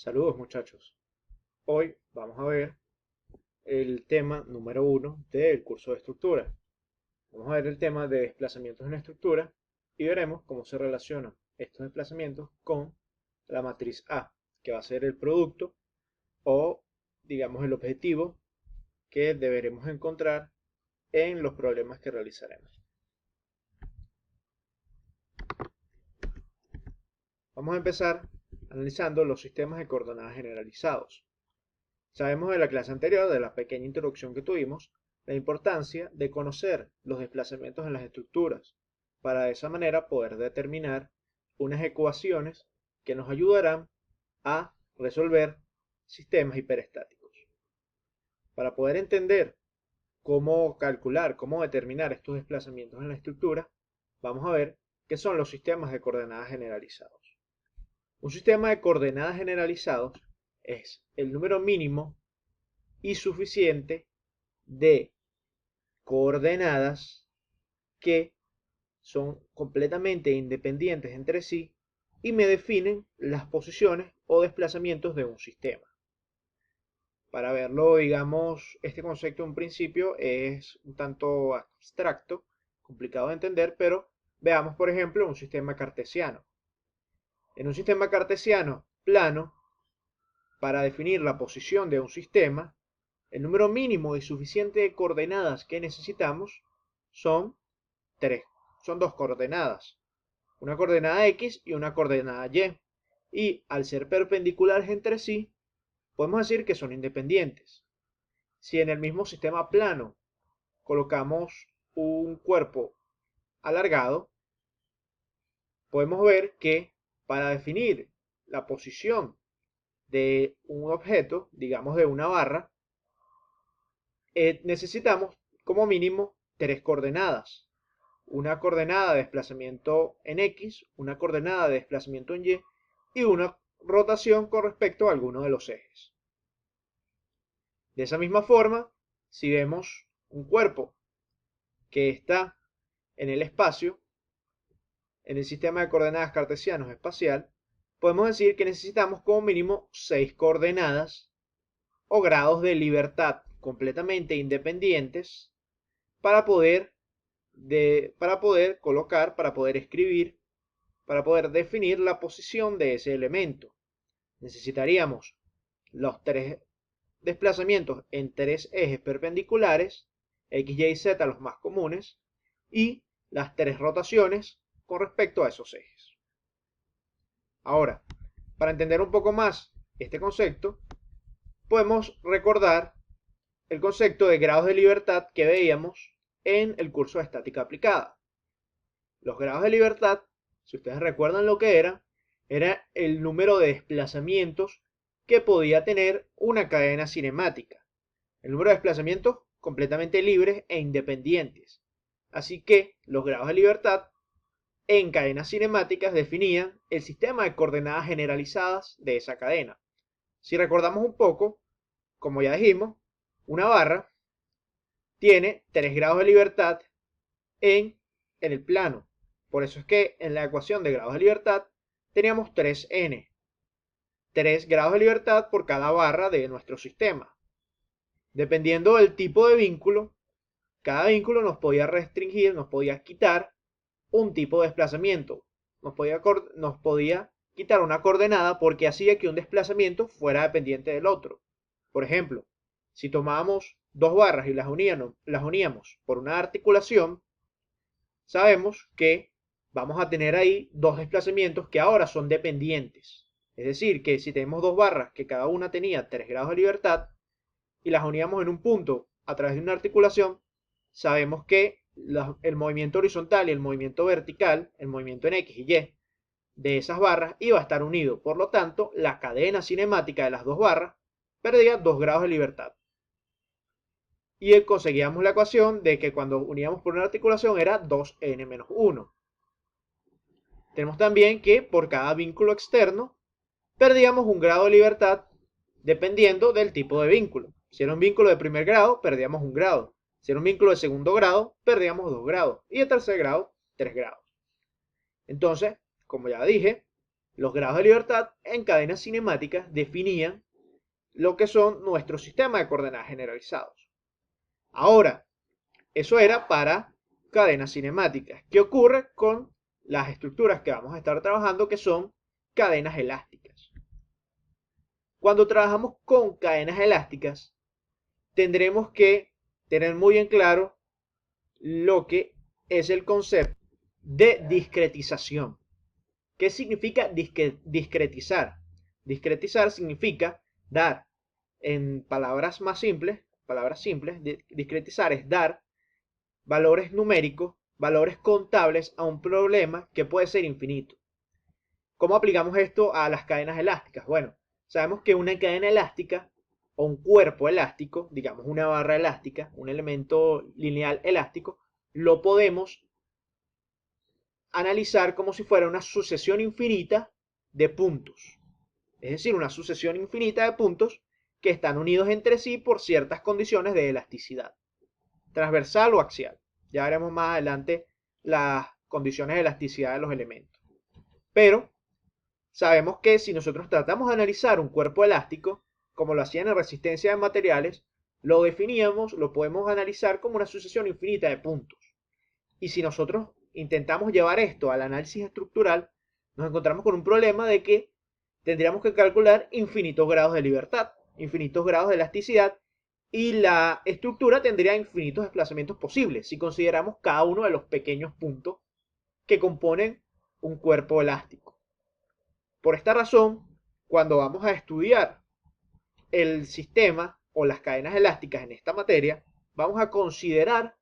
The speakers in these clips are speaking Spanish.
Saludos muchachos. Hoy vamos a ver el tema número uno del curso de estructura. Vamos a ver el tema de desplazamientos en estructura y veremos cómo se relacionan estos desplazamientos con la matriz A, que va a ser el producto o, digamos, el objetivo que deberemos encontrar en los problemas que realizaremos. Vamos a empezar analizando los sistemas de coordenadas generalizados. Sabemos de la clase anterior, de la pequeña introducción que tuvimos, la importancia de conocer los desplazamientos en las estructuras, para de esa manera poder determinar unas ecuaciones que nos ayudarán a resolver sistemas hiperestáticos. Para poder entender cómo calcular, cómo determinar estos desplazamientos en la estructura, vamos a ver qué son los sistemas de coordenadas generalizados. Un sistema de coordenadas generalizados es el número mínimo y suficiente de coordenadas que son completamente independientes entre sí y me definen las posiciones o desplazamientos de un sistema. Para verlo, digamos, este concepto en principio es un tanto abstracto, complicado de entender, pero veamos, por ejemplo, un sistema cartesiano. En un sistema cartesiano plano, para definir la posición de un sistema, el número mínimo y suficiente de coordenadas que necesitamos son son dos coordenadas, una coordenada X y una coordenada Y. Y al ser perpendiculares entre sí, podemos decir que son independientes. Si en el mismo sistema plano colocamos un cuerpo alargado, podemos ver que para definir la posición de un objeto, digamos de una barra, necesitamos como mínimo tres coordenadas. Una coordenada de desplazamiento en X, una coordenada de desplazamiento en y una rotación con respecto a alguno de los ejes. De esa misma forma, si vemos un cuerpo que está en el espacio, en el sistema de coordenadas cartesianos espacial, podemos decir que necesitamos como mínimo 6 coordenadas o grados de libertad completamente independientes para poder colocar, para poder escribir, para poder definir la posición de ese elemento. Necesitaríamos los tres desplazamientos en tres ejes perpendiculares, X, Y y Z los más comunes, y las tres rotaciones con respecto a esos ejes. Ahora, para entender un poco más este concepto, podemos recordar el concepto de grados de libertad que veíamos en el curso de estática aplicada. Los grados de libertad, si ustedes recuerdan lo que era el número de desplazamientos que podía tener una cadena cinemática. El número de desplazamientos completamente libres e independientes. Así que los grados de libertad en cadenas cinemáticas definían el sistema de coordenadas generalizadas de esa cadena. Si recordamos un poco, como ya dijimos, una barra tiene 3 grados de libertad en el plano. Por eso es que en la ecuación de grados de libertad teníamos 3n. 3 grados de libertad por cada barra de nuestro sistema. Dependiendo del tipo de vínculo, cada vínculo nos podía restringir, nos podía quitar un tipo de desplazamiento. Nos podía quitar una coordenada porque hacía que un desplazamiento fuera dependiente del otro. Por ejemplo, si tomábamos dos barras y las uníamos por una articulación, sabemos que vamos a tener ahí dos desplazamientos que ahora son dependientes. Es decir, que si tenemos dos barras que cada una tenía 3 grados de libertad y las uníamos en un punto a través de una articulación, sabemos que el movimiento horizontal y el movimiento vertical, el movimiento en X y Y de esas barras iba a estar unido. Por lo tanto, la cadena cinemática de las dos barras perdía 2 grados de libertad. Y conseguíamos la ecuación de que cuando uníamos por una articulación era 2n menos 1. Tenemos también que por cada vínculo externo perdíamos un grado de libertad dependiendo del tipo de vínculo. Si era un vínculo de primer grado, perdíamos un grado. Si era un vínculo de segundo grado, perdíamos 2 grados. Y de tercer grado, 3 grados. Entonces, como ya dije, Los grados de libertad en cadenas cinemáticas definían lo que son nuestros sistemas de coordenadas generalizados. Ahora, eso era para cadenas cinemáticas. ¿Qué ocurre con las estructuras que vamos a estar trabajando, que son cadenas elásticas? Cuando trabajamos con cadenas elásticas, tendremos que tener muy en claro lo que es el concepto de discretización. ¿Qué significa discretizar? Discretizar significa dar, en palabras simples, discretizar es dar valores numéricos, valores contables a un problema que puede ser infinito. ¿Cómo aplicamos esto a las cadenas elásticas? Bueno, sabemos que una cadena elástica o un cuerpo elástico, digamos una barra elástica, un elemento lineal elástico, lo podemos analizar como si fuera una sucesión infinita de puntos. Es decir, una sucesión infinita de puntos que están unidos entre sí por ciertas condiciones de elasticidad, transversal o axial. Ya veremos más adelante las condiciones de elasticidad de los elementos. Pero sabemos que si nosotros tratamos de analizar un cuerpo elástico, como lo hacían en resistencia de materiales, lo definíamos, lo podemos analizar como una sucesión infinita de puntos. Y si nosotros intentamos llevar esto al análisis estructural, nos encontramos con un problema de que tendríamos que calcular infinitos grados de libertad, infinitos grados de elasticidad, y la estructura tendría infinitos desplazamientos posibles si consideramos cada uno de los pequeños puntos que componen un cuerpo elástico. Por esta razón, cuando vamos a estudiar el sistema o las cadenas elásticas en esta materia, vamos a considerar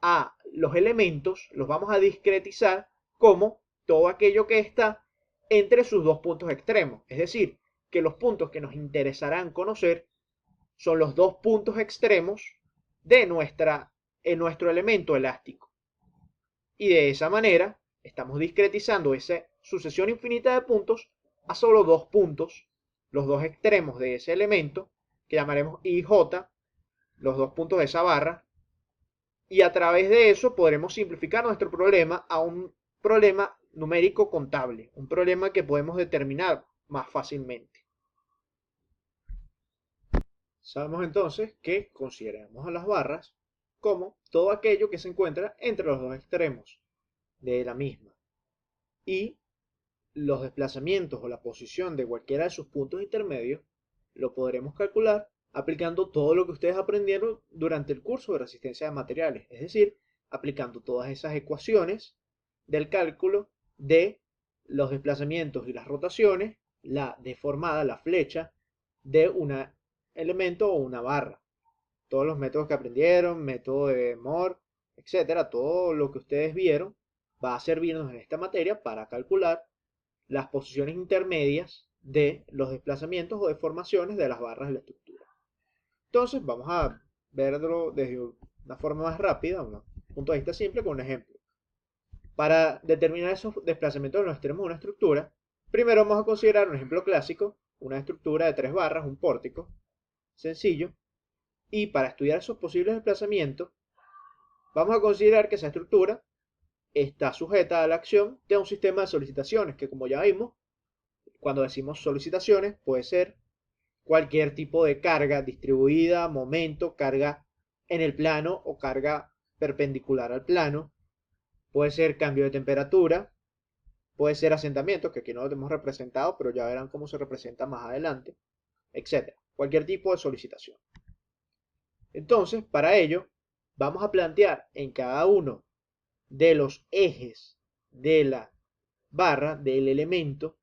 a los elementos, los vamos a discretizar como todo aquello que está entre sus dos puntos extremos. Es decir, que los puntos que nos interesarán conocer son los dos puntos extremos de nuestro elemento elástico. Y de esa manera estamos discretizando esa sucesión infinita de puntos a solo dos puntos, los dos extremos de ese elemento, que llamaremos I y J, los dos puntos de esa barra, y a través de eso podremos simplificar nuestro problema a un problema numérico contable, un problema que podemos determinar más fácilmente. Sabemos entonces que consideramos a las barras como todo aquello que se encuentra entre los dos extremos de la misma, y los desplazamientos o la posición de cualquiera de sus puntos intermedios lo podremos calcular aplicando todo lo que ustedes aprendieron durante el curso de resistencia de materiales, es decir, aplicando todas esas ecuaciones del cálculo de los desplazamientos y las rotaciones, la deformada, la flecha de un elemento o una barra. Todos los métodos que aprendieron, método de Moore, etcétera, todo lo que ustedes vieron va a servirnos en esta materia para calcular las posiciones intermedias de los desplazamientos o deformaciones de las barras de la estructura. Entonces vamos a verlo desde una forma más rápida, un punto de vista simple, con un ejemplo. Para determinar esos desplazamientos de los extremos de una estructura, primero vamos a considerar un ejemplo clásico, una estructura de 3 barras, un pórtico, sencillo, y para estudiar esos posibles desplazamientos, vamos a considerar que esa estructura está sujeta a la acción de un sistema de solicitaciones, que como ya vimos, cuando decimos solicitaciones, puede ser cualquier tipo de carga distribuida, momento, carga en el plano o carga perpendicular al plano. Puede ser cambio de temperatura, puede ser asentamiento, que aquí no lo hemos representado, pero ya verán cómo se representa más adelante, etc. Cualquier tipo de solicitación. Entonces, para ello, vamos a plantear en cada uno de los ejes de la barra, del elemento,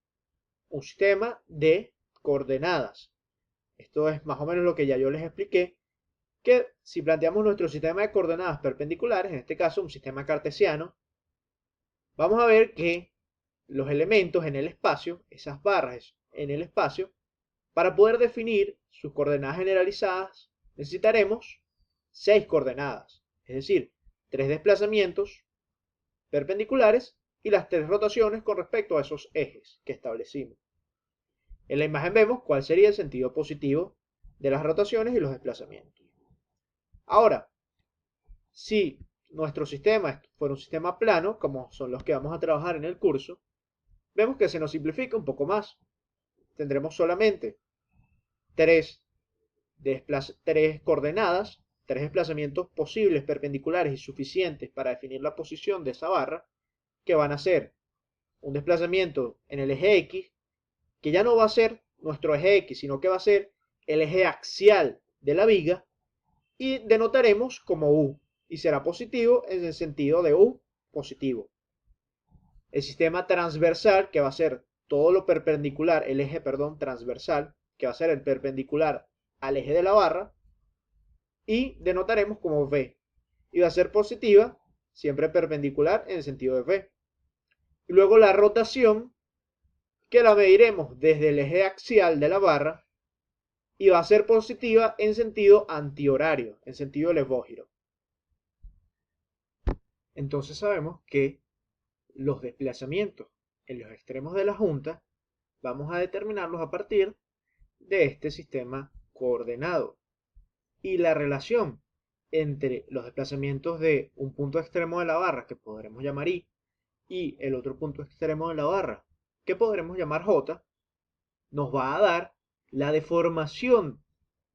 un sistema de coordenadas. Esto es más o menos lo que ya yo les expliqué, que si planteamos nuestro sistema de coordenadas perpendiculares, en este caso un sistema cartesiano, vamos a ver que los elementos en el espacio, esas barras en el espacio, para poder definir sus coordenadas generalizadas, necesitaremos 6 coordenadas, es decir, 3 desplazamientos perpendiculares y las 3 rotaciones con respecto a esos ejes que establecimos. En la imagen vemos cuál sería el sentido positivo de las rotaciones y los desplazamientos. Ahora, si nuestro sistema fuera un sistema plano, como son los que vamos a trabajar en el curso, vemos que se nos simplifica un poco más. Tendremos solamente tres coordenadas, tres desplazamientos posibles, perpendiculares y suficientes para definir la posición de esa barra, que van a ser un desplazamiento en el eje X, que ya no va a ser nuestro eje X, sino que va a ser el eje axial de la viga, y denotaremos como U, y será positivo en el sentido de U positivo. El sistema transversal, que va a ser todo lo perpendicular, el eje, perdón, transversal, que va a ser el perpendicular al eje de la barra, y denotaremos como V, y va a ser positiva, siempre perpendicular en el sentido de V. Y luego la rotación, que la mediremos desde el eje axial de la barra, y va a ser positiva en sentido antihorario, en sentido levógiro. Entonces sabemos que los desplazamientos en los extremos de la junta vamos a determinarlos a partir de este sistema coordenado. Y la relación entre los desplazamientos de un punto extremo de la barra, que podremos llamar I, y el otro punto extremo de la barra, que podremos llamar J, nos va a dar la deformación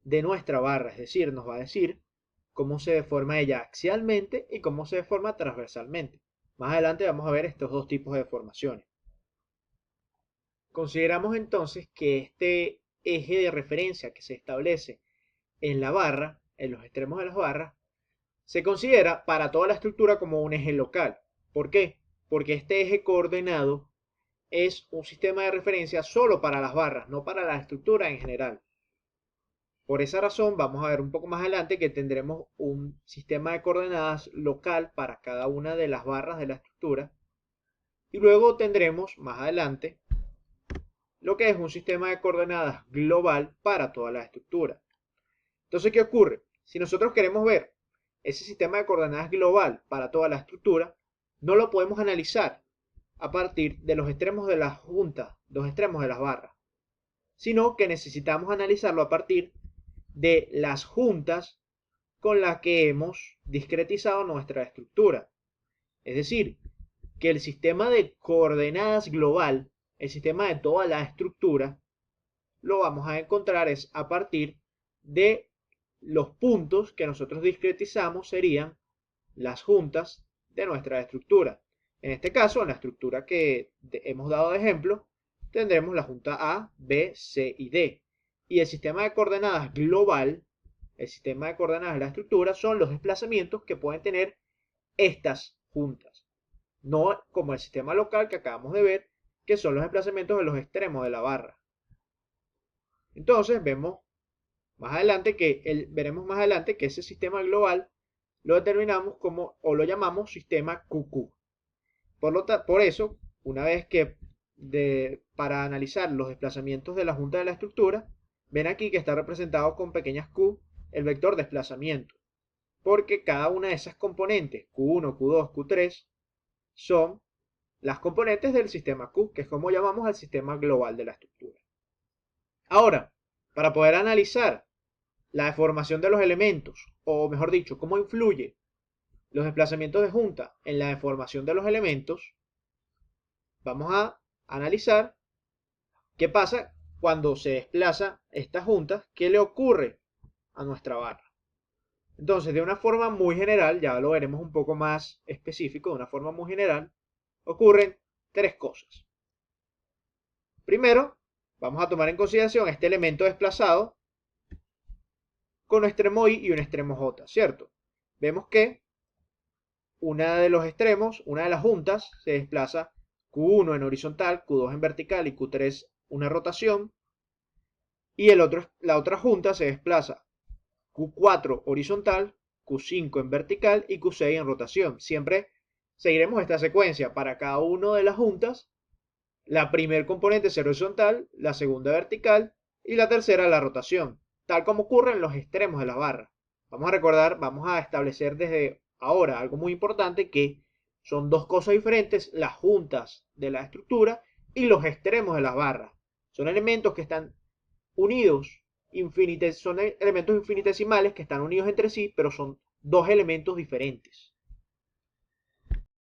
de nuestra barra, es decir, nos va a decir cómo se deforma ella axialmente y cómo se deforma transversalmente. Más adelante vamos a ver estos dos tipos de deformaciones. Consideramos entonces que este eje de referencia que se establece en la barra, en los extremos de las barras, se considera para toda la estructura como un eje local. ¿Por qué? Porque este eje coordenado es un sistema de referencia solo para las barras, no para la estructura en general. Por esa razón, vamos a ver un poco más adelante que tendremos un sistema de coordenadas local para cada una de las barras de la estructura. Y luego tendremos más adelante lo que es un sistema de coordenadas global para toda la estructura. Entonces, ¿qué ocurre? Si nosotros queremos ver ese sistema de coordenadas global para toda la estructura, no lo podemos analizar a partir de los extremos de las juntas, los extremos de las barras, sino que necesitamos analizarlo a partir de las juntas con las que hemos discretizado nuestra estructura. Es decir, que el sistema de coordenadas global, el sistema de toda la estructura, lo vamos a encontrar es a partir de los puntos que nosotros discretizamos serían las juntas de nuestra estructura. En este caso, en la estructura que hemos dado de ejemplo, tendremos la junta A, B, C y D. Y el sistema de coordenadas global, el sistema de coordenadas de la estructura, son los desplazamientos que pueden tener estas juntas. No como el sistema local que acabamos de ver, que son los desplazamientos de los extremos de la barra. Entonces veremos más adelante que ese sistema global lo determinamos como, o lo llamamos sistema QQ. Por eso, una vez que para analizar los desplazamientos de la junta de la estructura, ven aquí que está representado con pequeñas q el vector desplazamiento, porque cada una de esas componentes, Q1, Q2, Q3, son las componentes del sistema Q, que es como llamamos al sistema global de la estructura. Ahora, para poder analizar la deformación de los elementos, o mejor dicho, cómo influye los desplazamientos de junta en la deformación de los elementos, vamos a analizar qué pasa cuando se desplaza estas juntas, qué le ocurre a nuestra barra. Entonces, de una forma muy general, ya lo veremos un poco más específico, de una forma muy general, ocurren tres cosas. Primero, vamos a tomar en consideración este elemento desplazado con un extremo I y un extremo J, ¿cierto? Vemos que una de los extremos, una de las juntas, se desplaza Q1 en horizontal, Q2 en vertical y Q3 una rotación. Y la otra junta se desplaza Q4 horizontal, Q5 en vertical y Q6 en rotación. Siempre seguiremos esta secuencia para cada una de las juntas. La primer componente es horizontal, la segunda vertical y la tercera la rotación, tal como ocurre en los extremos de las barras. Vamos a recordar, vamos a establecer desde ahora algo muy importante, que son dos cosas diferentes, las juntas de la estructura y los extremos de las barras. Son elementos que están unidos, son elementos infinitesimales que están unidos entre sí, pero son dos elementos diferentes.